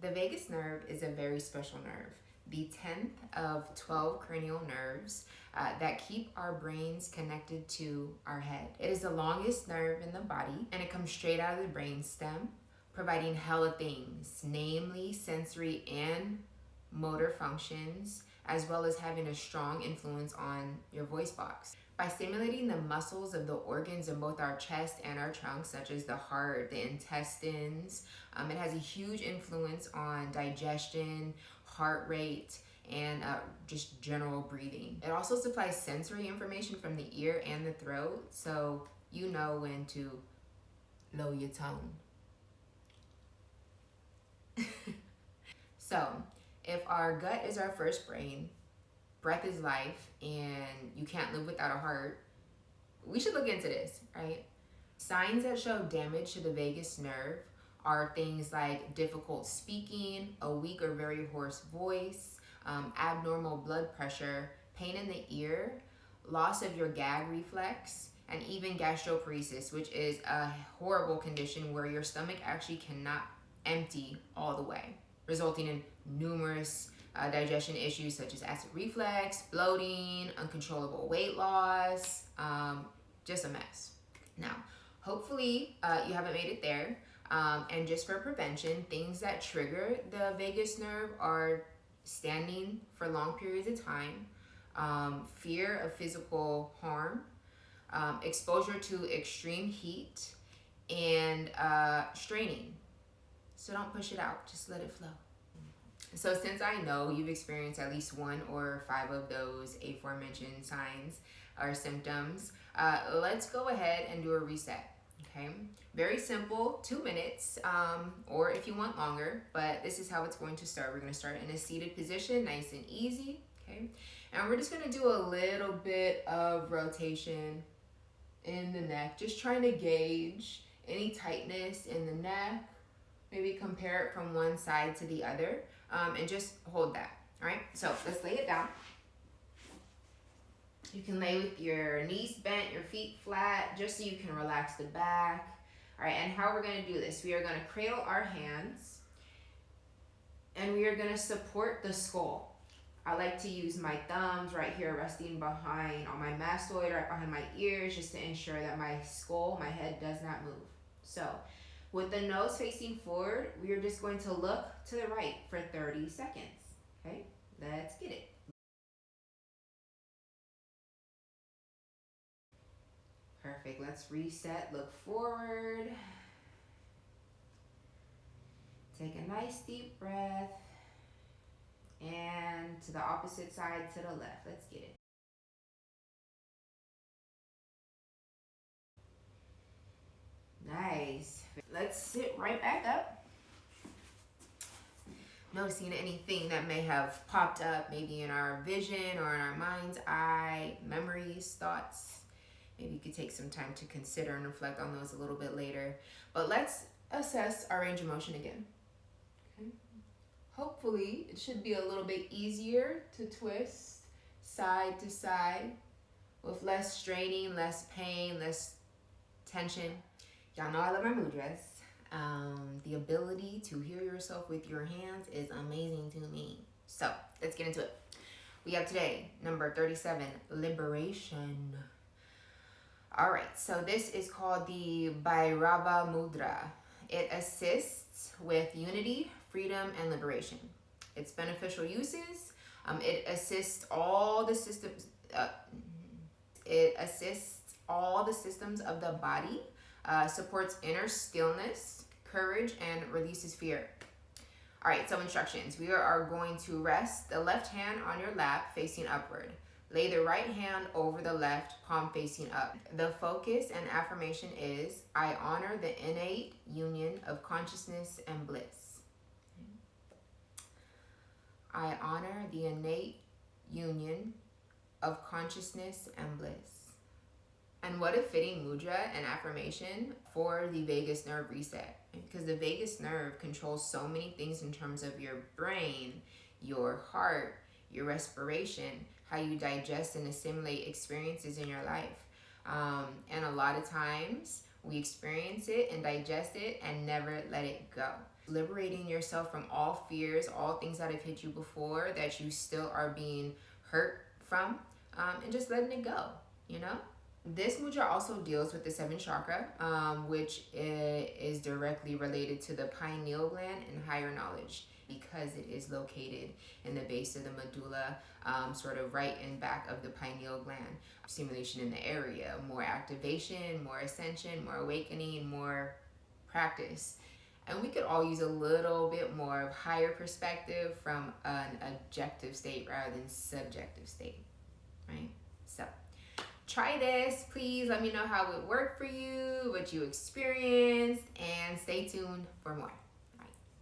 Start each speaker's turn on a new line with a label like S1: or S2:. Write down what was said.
S1: The vagus nerve is a very special nerve, the 10th of 12 cranial nerves that keep our brains connected to our head. It is the longest nerve in the body, and it comes straight out of the brain stem, providing hella things, namely sensory and motor functions, as well as having a strong influence on your voice box. By stimulating the muscles of the organs in both our chest and our trunk, such as the heart, the intestines, it has a huge influence on digestion, heart rate, and just general breathing. It also supplies sensory information from the ear and the throat, so you know when to lower your tone. So, if our gut is our first brain, breath is life, and you can't live without a heart, we should look into this, right? Signs that show damage to the vagus nerve are things like difficult speaking, a weak or very hoarse voice, abnormal blood pressure, pain in the ear, loss of your gag reflex, and even gastroparesis, which is a horrible condition where your stomach actually cannot empty all the way, resulting in numerous digestion issues such as acid reflux, bloating, uncontrollable weight loss, just a mess. Now, hopefully you haven't made it there. And just for prevention, things that trigger the vagus nerve are standing for long periods of time, fear of physical harm, exposure to extreme heat, and straining. So don't push it out, just let it flow. So since I know you've experienced at least 1 or 5 of those aforementioned signs or symptoms, let's go ahead and do a reset. Okay, very simple, 2 minutes, or if you want longer, but this is how it's going to start. We're going to start in a seated position, nice and easy, okay? And we're just going to do a little bit of rotation in the neck, just trying to gauge any tightness in the neck, maybe compare it from one side to the other, and just hold that, all right? So let's lay it down. You can lay with your knees bent, your feet flat, just so you can relax the back. All right, and how we're gonna do this, we are gonna cradle our hands, and we are gonna support the skull. I like to use my thumbs right here resting behind on my mastoid, right behind my ears, just to ensure that my skull, my head does not move. So with the nose facing forward, we are just going to look to the right for 30 seconds, okay? Let's get it. Perfect, let's reset, look forward. Take a nice deep breath. And to the opposite side, to the left, let's get it. Nice. Let's sit right back up. Noticing anything that may have popped up, maybe in our vision or in our mind's eye, memories, thoughts. Maybe you could take some time to consider and reflect on those a little bit later. But let's assess our range of motion again. Okay. Hopefully, it should be a little bit easier to twist side to side with less straining, less pain, less tension. Y'all know I love my mudras. The ability to hear yourself with your hands is amazing to me. So let's get into it. We have today, number 37, liberation. All right, so this is called the Bhairava Mudra. It assists with unity, freedom, and liberation. Its beneficial uses, it assists all the systems. It assists all the systems of the body, supports inner stillness, courage, and releases fear. All right, so instructions. We are going to rest the left hand on your lap facing upward. Lay the right hand over the left, palm facing up. The focus and affirmation is, I honor the innate union of consciousness and bliss. I honor the innate union of consciousness and bliss. And what a fitting mudra and affirmation for the vagus nerve reset, because the vagus nerve controls so many things in terms of your brain, your heart, your respiration, how you digest and assimilate experiences in your life. And a lot of times We experience it and digest it and never let it go. Liberating yourself from all fears, all things that have hit you before that you still are being hurt from, and just letting it go, you know? This mudra also deals with the seventh chakra, which is directly related to the pineal gland and higher knowledge, because it is located in the base of the medulla, sort of right in back of the pineal gland. Stimulation in the area, more activation, more ascension, more awakening, more practice. And we could all use a little bit more of higher perspective from an objective state rather than subjective state, right? So try this. Please let me know how it worked for you, what you experienced, and stay tuned for more.